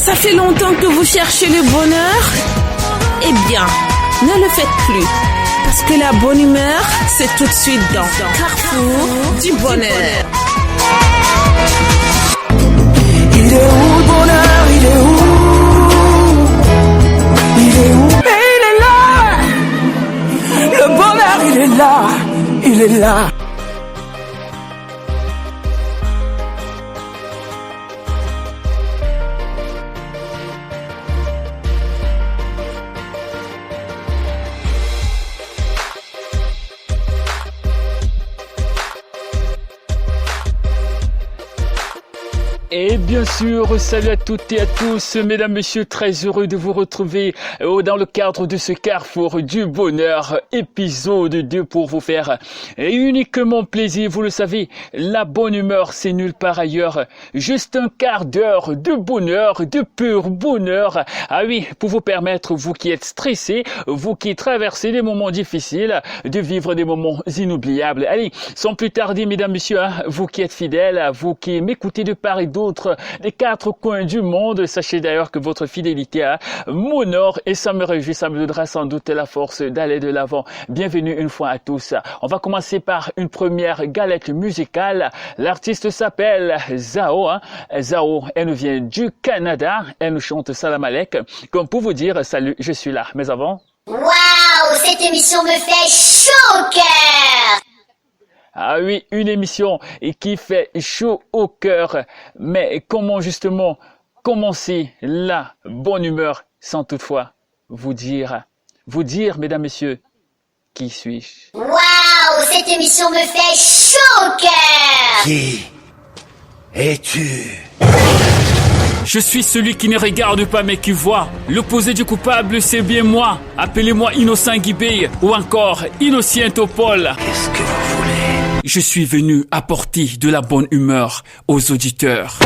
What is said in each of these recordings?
Ça fait longtemps que vous cherchez le bonheur? Eh bien, ne le faites plus. Parce que la bonne humeur, c'est tout de suite dans Carrefour du bonheur. Il est où le bonheur? Il est où? Il est où? Et il est là! Le bonheur, il est là! Il est là! Et bien sûr, salut à toutes et à tous, mesdames, messieurs, très heureux de vous retrouver dans le cadre de ce Carrefour du Bonheur, épisode 2 pour vous faire uniquement plaisir. Vous le savez, la bonne humeur, c'est nulle part ailleurs. Juste un quart d'heure de bonheur, de pur bonheur. Ah oui, pour vous permettre, vous qui êtes stressés, vous qui traversez des moments difficiles, de vivre des moments inoubliables. Allez, sans plus tarder, mesdames, messieurs, vous qui êtes fidèles, vous qui m'écoutez de part et d'autre, des quatre coins du monde. Sachez d'ailleurs que votre fidélité m'honore et ça me réjouit, ça me donnera sans doute la force d'aller de l'avant. Bienvenue une fois à tous. On va commencer par une première galette musicale. L'artiste s'appelle Zao. Zao, elle nous vient du Canada. Elle nous chante Salam Alek. Comme pour vous dire, salut, je suis là. Mais avant... Waouh, cette émission me fait chaud au cœur! Ah oui, une émission qui fait chaud au cœur. Mais comment justement commencer la bonne humeur sans toutefois vous dire, mesdames, messieurs, qui suis-je? Waouh, cette émission me fait chaud au cœur! Qui es-tu? Je suis celui qui ne regarde pas mais qui voit. L'opposé du coupable, c'est bien moi. Appelez-moi Innocent Guibé ou encore Innocent Topol. Qu'est-ce que vous voulez? Je suis venu apporter de la bonne humeur aux auditeurs.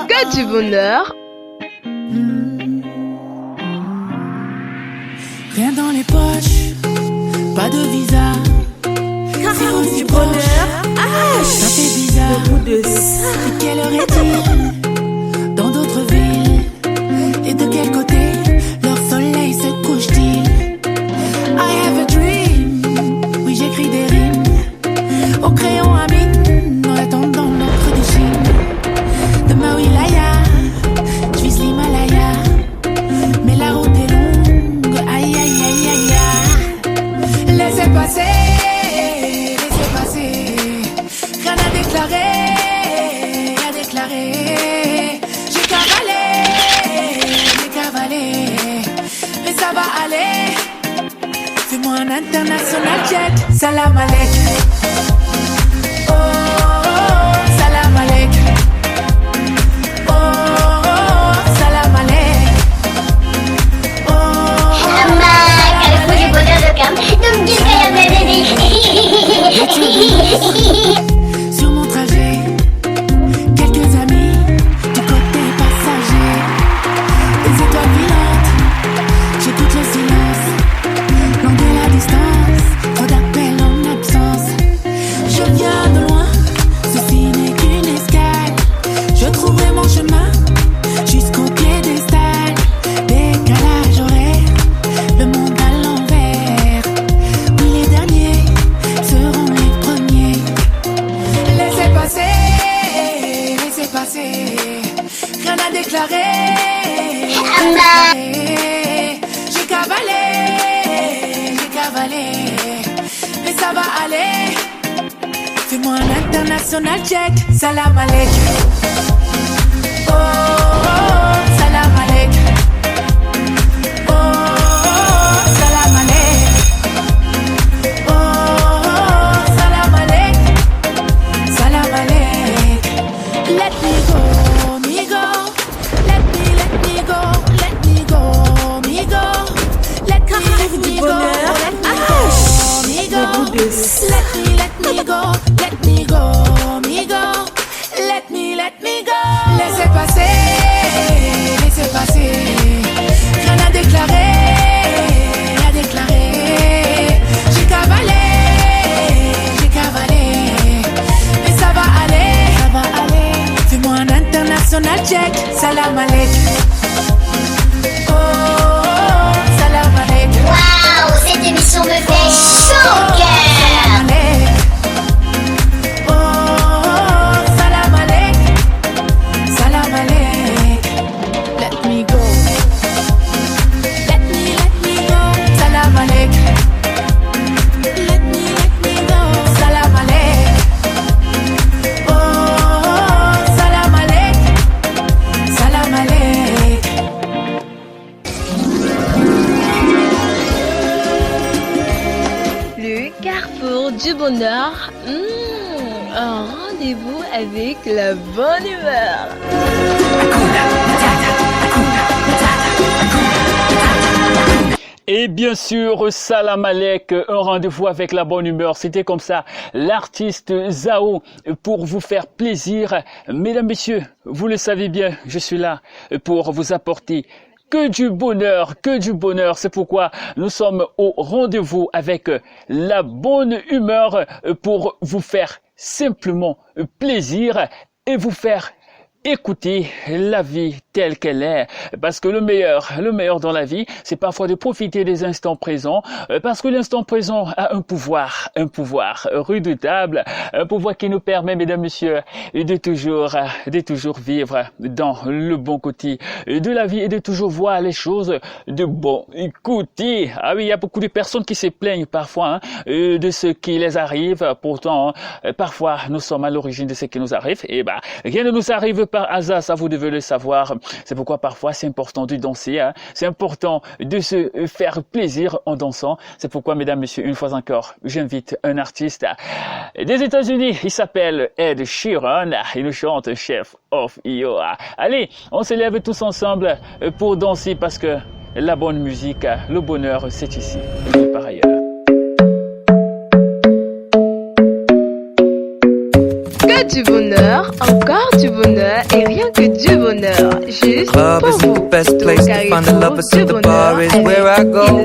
Que du bonheur. Rien dans les poches, pas de visa. Carrefour du bonheur. Ah, Ça fait bizarre. le goût de ça. Et quelle heure est-il? Dans d'autres villes. Et de quel côté leur soleil se couche-t-il? I have a dream. Oui, j'écris des rimes au crayon à mine en attendant l'encre de Chine. De ma wilaya, je vise l'Himalaya. Mais la route est longue, aïe aïe aïe aïe aïe. Laissez passer, rien à déclarer, à déclarer. J'ai cavalé, mais ça va aller. Fais-moi un international check, salam alek. Oh, oh, oh, salam alek. Oh, oh, oh, salam alek. Oh, oh, Carrefour du bonheur de Cam, donc dis sur mon trajet, quelques amis du côté passager. Des étoiles filantes, j'écoute le silence. Loin de la distance, trop d'appels en absence. Je viens de loin, ceci n'est qu'une escale. Je trouverai mon chemin jusqu'au piédestal. Décalage horaire, le monde à l'envers. Oui, les derniers seront les premiers. Laissez passer, rien à déclarer. J'ai cavalé, mais ça va aller. Fais-moi un international check, salam alek. Oh, oh, oh, salam alek. Oh, oh, oh, salam alek. Oh, oh, oh, salam alek. Salam alek. Let me go, me go. Let me go, let me go, me go. Let me go, let me go, me go. Let me go, me go. Let me go. Laissez passer, rien à déclarer, international check. Salam alek. Oh, salam alek. Waouh, cette émission me fait chaud au cœur. Salam alek. Salam alek. Let me go. Let me go. Salam alek. Let me go. Salam alek. Salam alek. Salam alek. Le carrefour du bonheur. Un rendez-vous avec la bonne humeur. Et bien sûr, Salam Alek, un rendez-vous avec la bonne humeur. C'était comme ça, l'artiste Zao, pour vous faire plaisir. Mesdames, messieurs, vous le savez bien, je suis là pour vous apporter que du bonheur, que du bonheur. C'est pourquoi nous sommes au rendez-vous avec la bonne humeur pour vous faire simplement plaisir et vous faire écouter la vie telle qu'elle est, parce que le meilleur dans la vie, c'est parfois de profiter des instants présents, parce que l'instant présent a un pouvoir redoutable, un pouvoir qui nous permet, mesdames, messieurs, de toujours vivre dans le bon côté de la vie et de toujours voir les choses de bon côté. Ah oui, il y a beaucoup de personnes qui se plaignent parfois de ce qui les arrive. Pourtant, parfois, nous sommes à l'origine de ce qui nous arrive. Et rien ne nous arrive par hasard, ça vous devez le savoir. C'est pourquoi parfois c'est important de danser, c'est important de se faire plaisir en dansant. C'est pourquoi, mesdames, messieurs, une fois encore, j'invite un artiste des États-Unis. Il s'appelle Ed Sheeran. Il nous chante Chef of You. Allez, on se lève tous ensemble pour danser parce que la bonne musique, le bonheur, c'est ici, par ailleurs. Du bonheur, encore du bonheur et rien que du bonheur. Juste Club pour isn't vous. the best place to find the lovers, so the bar is where I go.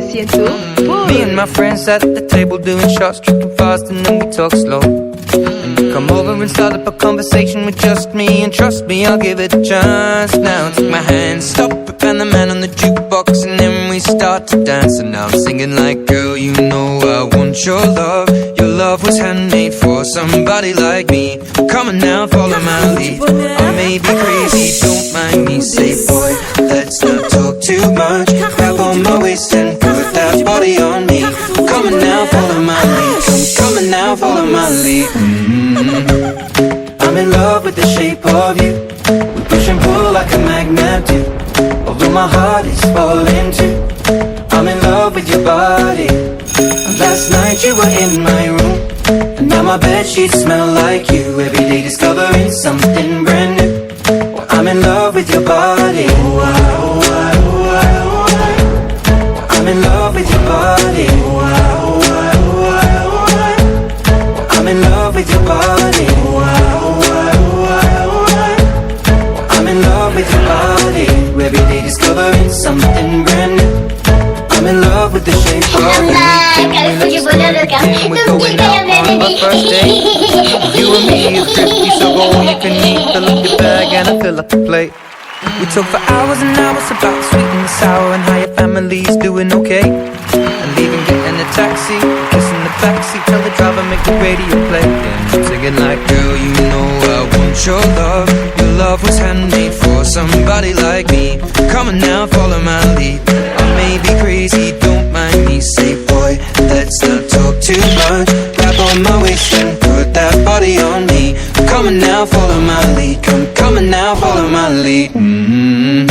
Me and my friends at the table doing shots, tripping fast, and then we talk slow. And you come over and start up a conversation with just me, and trust me, I'll give it a chance. Now take my hand, stop it, and the man on the jukebox, and then we start to dance. And now I'm singing like, girl, you know I want your love. Your love was handmade for somebody like me. Come on now, follow my lead. I may be crazy, don't mind me. Say, boy, let's not talk too much. Grab on my waist and put that body on me. Come on now, follow my lead. Come on now, follow my lead. I'm in love with the shape of you. We push and pull like a magnet do. Although my heart is falling too. I'm in love with your body. Last night you were in my room, and now my bedsheets smell like you. Every day discovering something brand new. Well, I'm in love with your body. I'm in love with your body. I'm in love with your body. I'm in love with your body. Every day discovering something brand new. I'm in love with the shape of you. We're going out on my first date. You and me is crispy, so go you can eat. Fill up your bag and I fill up the plate. We talk for hours and hours about the sweet and the sour and how your family's doing okay. And leaving, getting a taxi, kissing the backseat, tell the driver make the radio play. And I'm singing like, girl, you know I want your love. Your love was handmade for somebody like me. Come on now, follow my lead. I may be crazy, don't mind me. Say, boy, let's not talk too much. Grab on my waist and put that body on me. Come on now, follow my lead. Come on now, follow my lead. I'm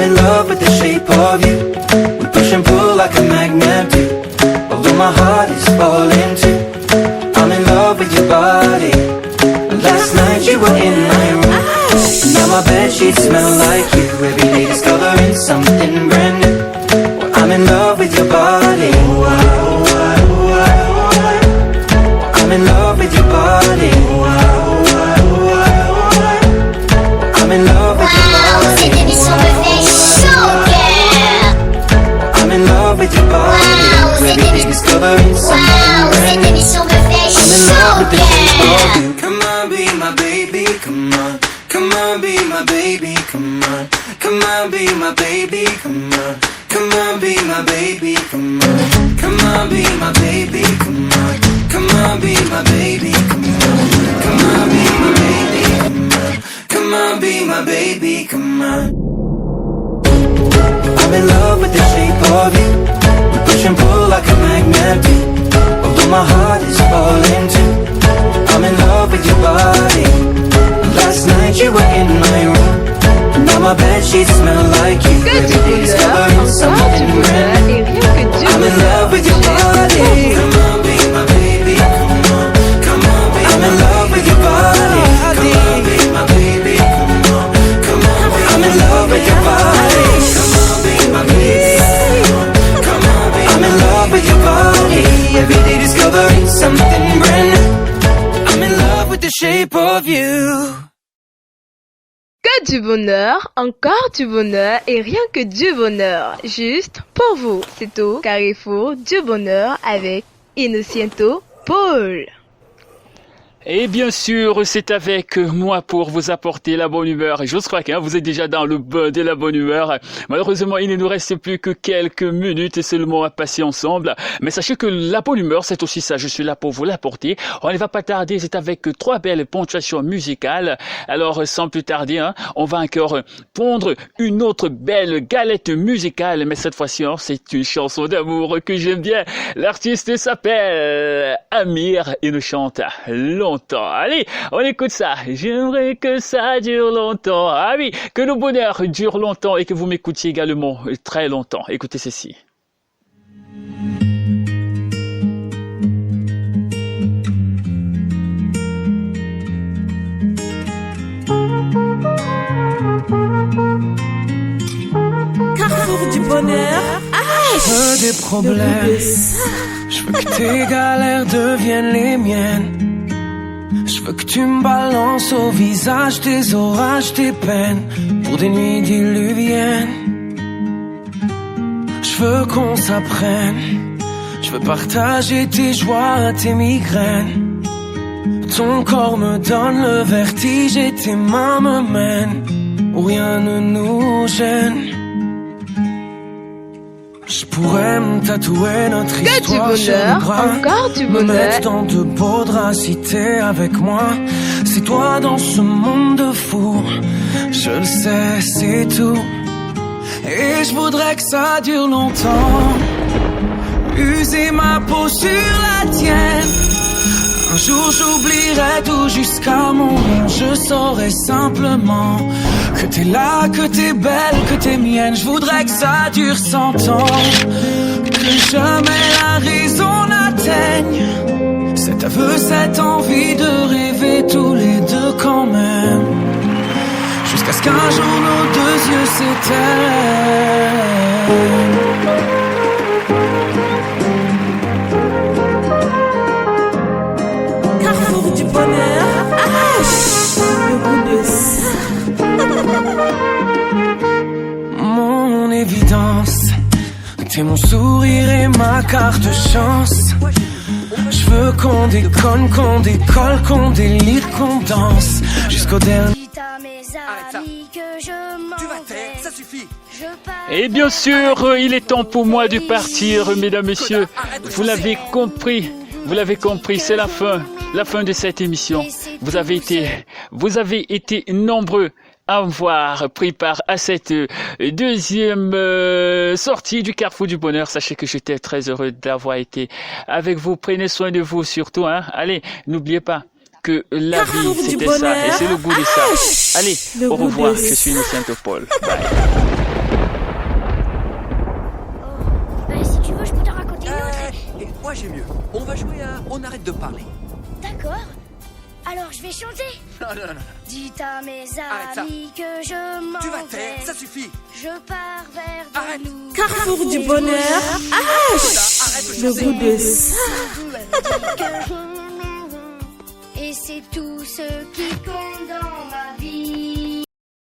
in love with the shape of you. We push and pull like a magnet do. Although my heart is falling too. I'm in love with your body. Last night you were in my room. Now my bedsheets smell like you. Every day discovering something brand new. Well, I'm in love with your body. I'm in love with your body. I'm in love with your body. Cette émission me fait chaud au cœur. I'm in love with your body. Every day discovering something brand new. Cette émission me fait chaud au cœur. Come on, be my baby, come on, be my my baby, come on. Come on, be my baby, come on. Come on, be my baby, come on. Come on, be my baby, come on. Come on, be my baby, come on. Come on, be my baby, come on. Come on, be my baby, come on. I'm in love with the shape of you. We push and pull like a magnet do. Although my heart is falling too. I'm in love with your body. Last night you were in my room. Now my bedsheets smell like you. Every day discovering something brand new. I'm in love with your body. Come on, be my baby. Come on, come on, be I'm in love with your body. Come on, be my baby. Come on, come on, be I'm in love with your body. Come on, be my baby. Come on, be I'm in love with your body. Every day discovering something brand new. I'm in love with the shape of you. Que du bonheur, encore du bonheur et rien que du bonheur. Juste pour vous. C'est au Carrefour du bonheur avec Innocento Paul. Et bien sûr, c'est avec moi pour vous apporter la bonne humeur. Et j'ose croire que vous êtes déjà dans le bain de la bonne humeur. Malheureusement, il ne nous reste plus que quelques minutes seulement à passer ensemble. Mais sachez que la bonne humeur, c'est aussi ça. Je suis là pour vous l'apporter. On ne va pas tarder, c'est avec 3 belles ponctuations musicales. Alors, sans plus tarder, on va encore pondre une autre belle galette musicale. Mais cette fois-ci, c'est une chanson d'amour que j'aime bien. L'artiste s'appelle Amir et nous chante longtemps. Allez, on écoute ça. J'aimerais que ça dure longtemps. Ah oui, que le bonheur dure longtemps et que vous m'écoutiez également très longtemps. Écoutez ceci. Carrefour du bonheur. Je veux des problèmes. Je veux que tes galères deviennent les miennes. Je veux que tu me balances au visage tes orages, tes peines, pour des nuits diluviennes. Je veux qu'on s'apprenne. Je veux partager tes joies, tes migraines. Ton corps me donne le vertige et tes mains me mènent où rien ne nous gêne. Je pourrais me tatouer notre histoire sur le bras, encore du bonheur, me mettre dans de beaux draps si t'es avec moi. C'est toi dans ce monde de fous, je le sais, c'est tout. Et je voudrais que ça dure longtemps, user ma peau sur la tienne. Un jour j'oublierai tout jusqu'à mon nom. Je saurai simplement que t'es là, que t'es belle, que t'es mienne. Je voudrais que ça dure 100 ans, que jamais la raison n'atteigne cet aveu, cette envie de rêver tous les deux quand même, jusqu'à ce qu'un jour nos 2 yeux s'éteignent. Du bonheur, le goût de ça. Mon évidence, t'es mon sourire et ma carte chance. Je veux qu'on déconne, qu'on décolle, qu'on délire, qu'on danse jusqu'au dernier. Tu vas taire, ça suffit. Et bien sûr, il est temps pour moi de partir, mesdames, messieurs. Vous l'avez compris. Vous l'avez compris, c'est la fin de cette émission. Vous avez été nombreux à avoir pris part à cette deuxième sortie du Carrefour du Bonheur. Sachez que j'étais très heureux d'avoir été avec vous. Prenez soin de vous surtout. Allez, n'oubliez pas que la vie, c'était ça et c'est le goût de ça. Allez, au revoir. Je suis Innocento Paul. Bye. Si tu veux, je peux te raconter une autre. Moi j'ai mieux. On va jouer à On arrête de parler. D'accord. Alors je vais chanter. Non. Dites à mes Arrête amis que je m'en Tu vas taire, vais. ça suffit. Je pars vers Arrête. de nouveaux Carrefour du bonheur, Arrête de le chanter. goût de ça. Et c'est tout ce qui compte dans ma vie.